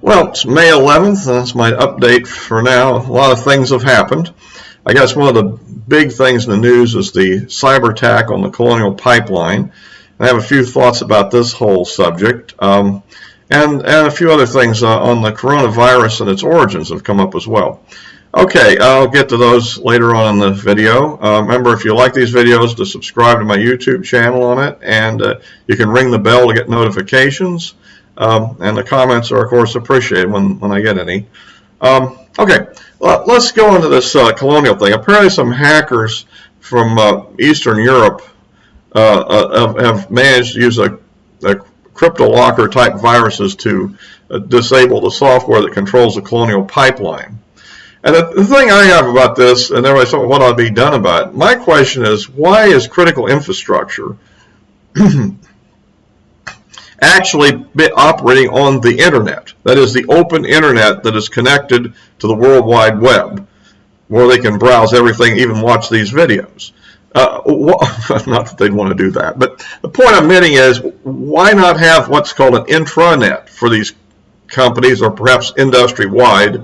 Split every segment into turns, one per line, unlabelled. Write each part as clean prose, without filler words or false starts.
Well, it's May 11th. That's my update for now. A lot of things have happened. I guess one of the big things in the news is the cyber attack on the Colonial Pipeline. I have a few thoughts about this whole subject, and a few other things on the coronavirus and its origins have come up as well. Okay, I'll get to those later on in the video. Remember, if you like these videos, to subscribe to my YouTube channel on it, and you can ring the bell to get notifications. And the comments are, of course, appreciated when I get any. Okay, well, let's go into this Colonial thing. Apparently some hackers from Eastern Europe have managed to use a crypto locker type viruses to disable the software that controls the Colonial Pipeline. And the thing I have about this, and everybody's talking what ought to be done about it, my question is, why is critical infrastructure actually operating on the internet? That is the open internet that is connected to the World Wide Web, where they can browse everything, even watch these videos. Not that they'd want to do that, but the point I'm making is, why not have what's called an intranet for these companies, or perhaps industry-wide,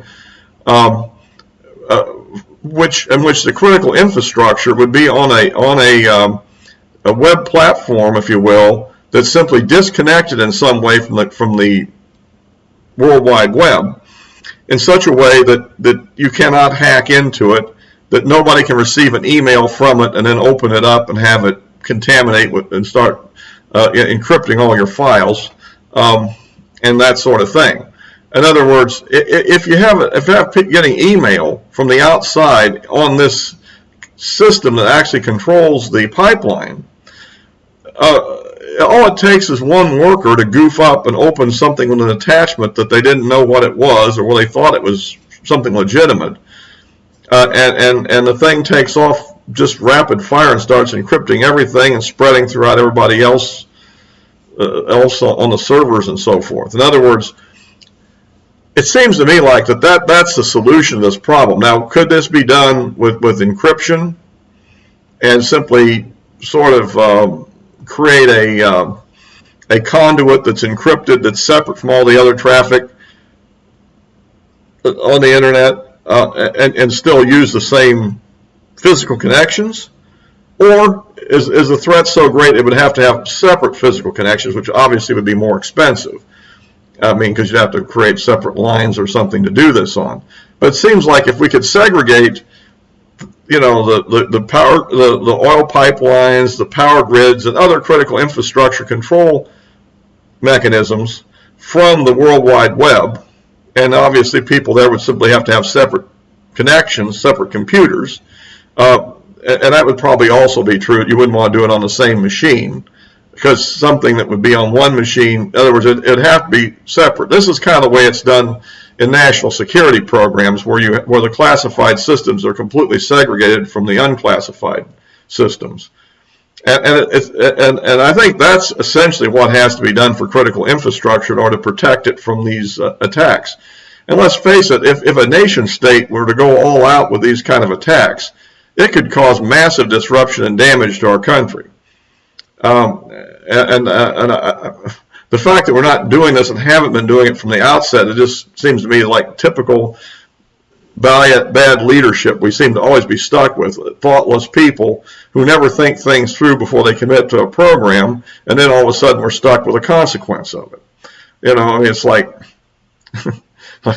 in which the critical infrastructure would be on a web platform, if you will, that's simply disconnected in some way from the World Wide Web, in such a way that you cannot hack into it, that nobody can receive an email from it and then open it up and have it contaminate and start encrypting all your files, and that sort of thing. In other words, if you have getting email from the outside on this system that actually controls the pipeline, all it takes is one worker to goof up and open something with an attachment that they didn't know what it was, or they thought it was something legitimate, and the thing takes off just rapid fire and starts encrypting everything and spreading throughout everybody else on the servers and so forth. In other words, it seems to me like that's the solution to this problem. Now, could this be done with encryption and simply sort of create a conduit that's encrypted, that's separate from all the other traffic on the internet, and still use the same physical connections? Or is the threat so great it would have to have separate physical connections, which obviously would be more expensive? I mean, because you'd have to create separate lines or something to do this on. But it seems like if we could segregate, you know, the oil pipelines, the power grids, and other critical infrastructure control mechanisms from the World Wide Web, and obviously people there would simply have to have separate connections, separate computers, and that would probably also be true. You wouldn't want to do it on the same machine, because something that would be on one machine, in other words, it'd have to be separate. This is kind of the way it's done in national security programs, where the classified systems are completely segregated from the unclassified systems. And I think that's essentially what has to be done for critical infrastructure in order to protect it from these attacks. And let's face it, if a nation state were to go all out with these kind of attacks, it could cause massive disruption and damage to our country. The fact that we're not doing this and haven't been doing it from the outset, it just seems to me like typical bad leadership we seem to always be stuck with. Thoughtless people who never think things through before they commit to a program, and then all of a sudden we're stuck with a consequence of it. You know, I mean, it's like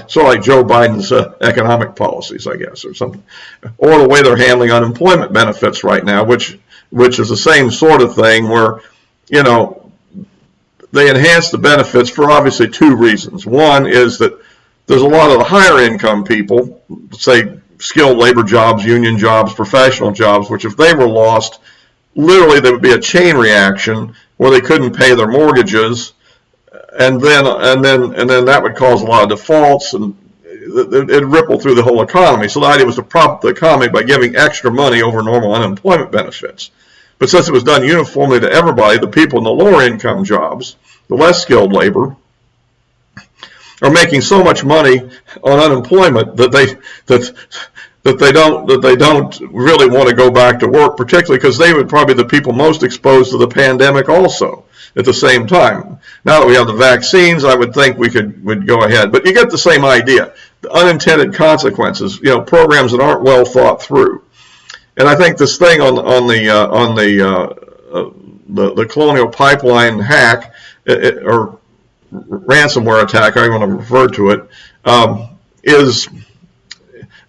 sort of like Joe Biden's economic policies, I guess, or something, or the way they're handling unemployment benefits right now, which is the same sort of thing, where, you know, they enhance the benefits for obviously two reasons. One is that there's a lot of the higher income people, say skilled labor jobs, union jobs, professional jobs, which if they were lost, literally there would be a chain reaction where they couldn't pay their mortgages, and then that would cause a lot of defaults, and it'd ripple through the whole economy. So the idea was to prop up the economy by giving extra money over normal unemployment benefits. But since it was done uniformly to everybody, the people in the lower income jobs, the less skilled labor, are making so much money on unemployment that they don't really want to go back to work, particularly because they would probably be the people most exposed to the pandemic also. at the same time. Now that we have the vaccines, I would think would go ahead. But you get the same idea. The unintended consequences, programs that aren't well thought through. And I think this thing on the Colonial Pipeline hack, or ransomware attack, I want to refer to it, is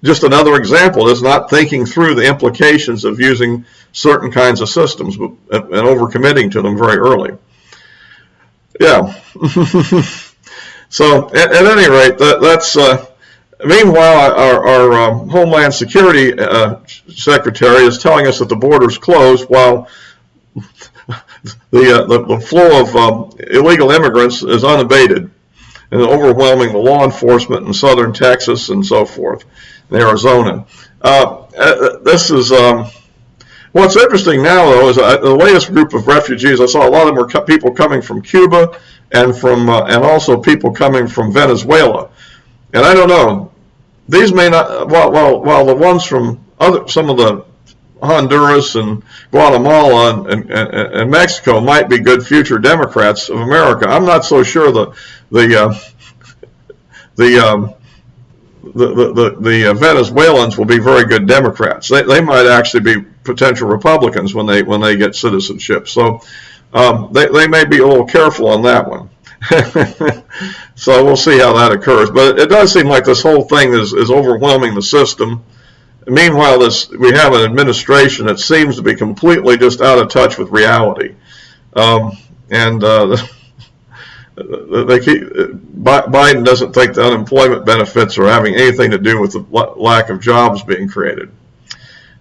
just another example. It's not thinking through the implications of using certain kinds of systems and overcommitting to them very early. Yeah. So at any rate, that's meanwhile our Homeland Security Secretary is telling us that the border's closed while the flow of illegal immigrants is unabated and overwhelming the law enforcement in southern Texas and so forth, in Arizona. This is what's interesting now, though, is the latest group of refugees. I saw a lot of them were people coming from Cuba and and also people coming from Venezuela. And I don't know, these may not. While the ones from some of the Honduras and Guatemala and Mexico might be good future Democrats of America, I'm not so sure the Venezuelans will be very good Democrats. They might actually be potential Republicans when they get citizenship. So they may be a little careful on that one. So we'll see how that occurs. But it does seem like this whole thing is overwhelming the system. Meanwhile, we have an administration that seems to be completely just out of touch with reality. Biden doesn't think the unemployment benefits are having anything to do with the lack of jobs being created.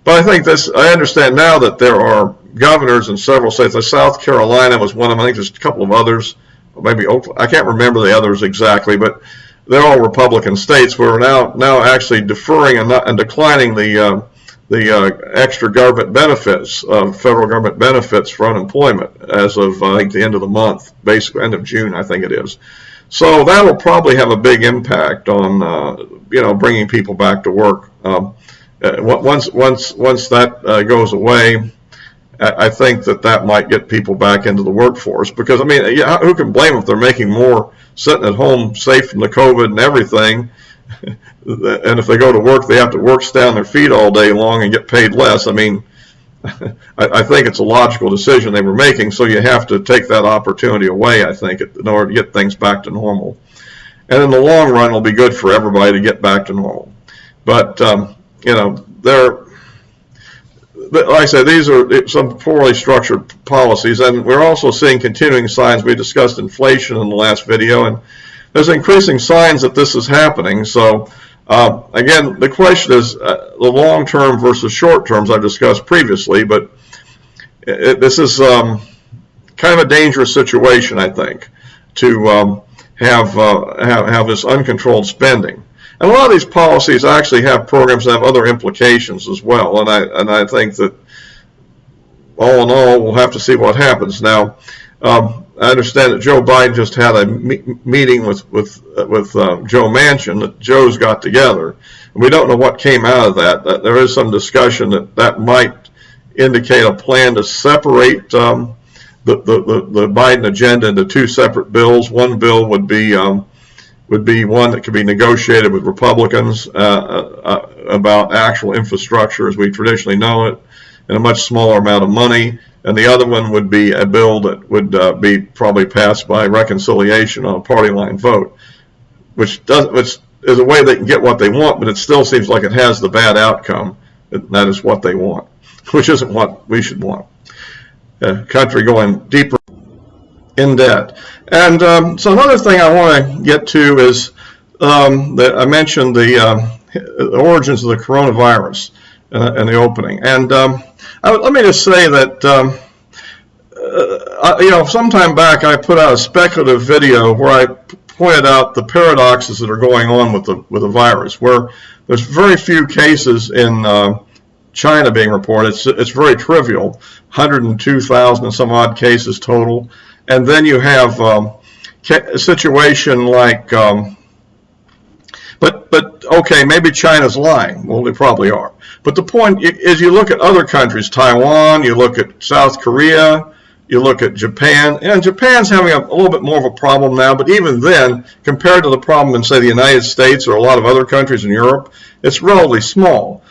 But I understand now that there are governors in several states. Like South Carolina was one of them. I think there's a couple of others, maybe Oklahoma. I can't remember the others exactly, but they're all Republican states where we're now actually deferring and declining the extra government benefits, federal government benefits for unemployment as of I think the end of the month, basically end of June, I think it is. So that will probably have a big impact on bringing people back to work. Once that goes away, I think that might get people back into the workforce, because I mean, who can blame them if they're making more sitting at home safe from the COVID and everything, and if they go to work, they have to work stand on their feet all day long and get paid less. I mean, I think it's a logical decision they were making, so you have to take that opportunity away, I think, in order to get things back to normal. And in the long run, it'll be good for everybody to get back to normal. But like I said, these are some poorly structured policies, and we're also seeing continuing signs. We discussed inflation in the last video, and there's increasing signs that this is happening. So again, the question is the long-term versus short-terms I've discussed previously, but this is kind of a dangerous situation, I think, to have this uncontrolled spending. And a lot of these policies actually have programs that have other implications as well. And I think that all in all, we'll have to see what happens. Now, I understand that Joe Biden just had a meeting with Joe Manchin, that Joe's got together. And we don't know what came out of that. There is some discussion that might indicate a plan to separate the Biden agenda into two separate bills. One bill would be one that could be negotiated with Republicans about actual infrastructure as we traditionally know it, and a much smaller amount of money. And the other one would be a bill that would be probably passed by reconciliation on a party line vote, which is a way they can get what they want, but it still seems like it has the bad outcome. That is what they want, which isn't what we should want. A country going deeper in debt. And so another thing I want to get to is that I mentioned the origins of the coronavirus in the opening. And let me just say that sometime back I put out a speculative video where I pointed out the paradoxes that are going on with the virus, where there's very few cases in China being reported. It's very trivial, 102,000 and some odd cases total. And then you have a situation like, but okay, maybe China's lying. Well, they probably are. But the point is, you look at other countries, Taiwan, you look at South Korea, You look at Japan, and Japan's having a little bit more of a problem now, but even then, compared to the problem in, say, the United States or a lot of other countries in Europe, it's relatively small.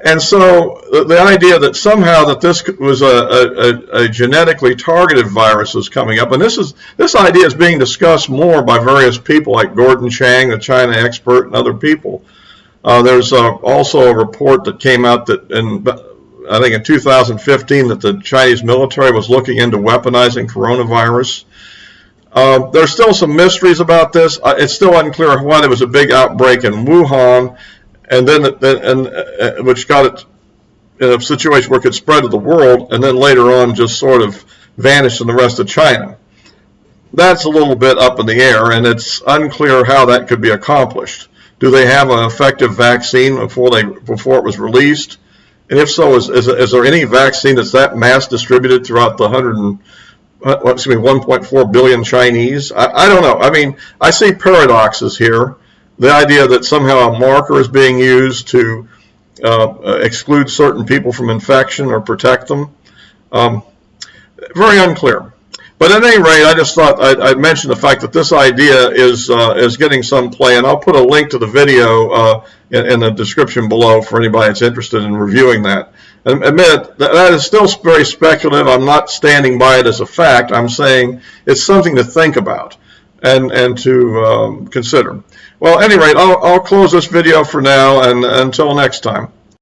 And so the idea that somehow that this was a genetically targeted virus is coming up, and this idea is being discussed more by various people like Gordon Chang, the China expert, and other people. There's also a report that came out that I think in 2015 that the Chinese military was looking into weaponizing coronavirus. There's still some mysteries about this. It's still unclear why there was a big outbreak in Wuhan, and then which got it in a situation where it could spread to the world, and then later on just sort of vanished in the rest of China. That's a little bit up in the air, and it's unclear how that could be accomplished. Do they have an effective vaccine before it was released? And if so, is there any vaccine that's that mass distributed throughout the 1.4 billion Chinese? I don't know. I mean, I see paradoxes here. The idea that somehow a marker is being used to exclude certain people from infection or protect them. Very unclear. But at any rate, I just thought I'd mention the fact that this idea is getting some play, and I'll put a link to the video in the description below for anybody that's interested in reviewing that. And admit that is still very speculative. I'm not standing by it as a fact. I'm saying it's something to think about and to consider. Well, at any rate, I'll close this video for now, and until next time.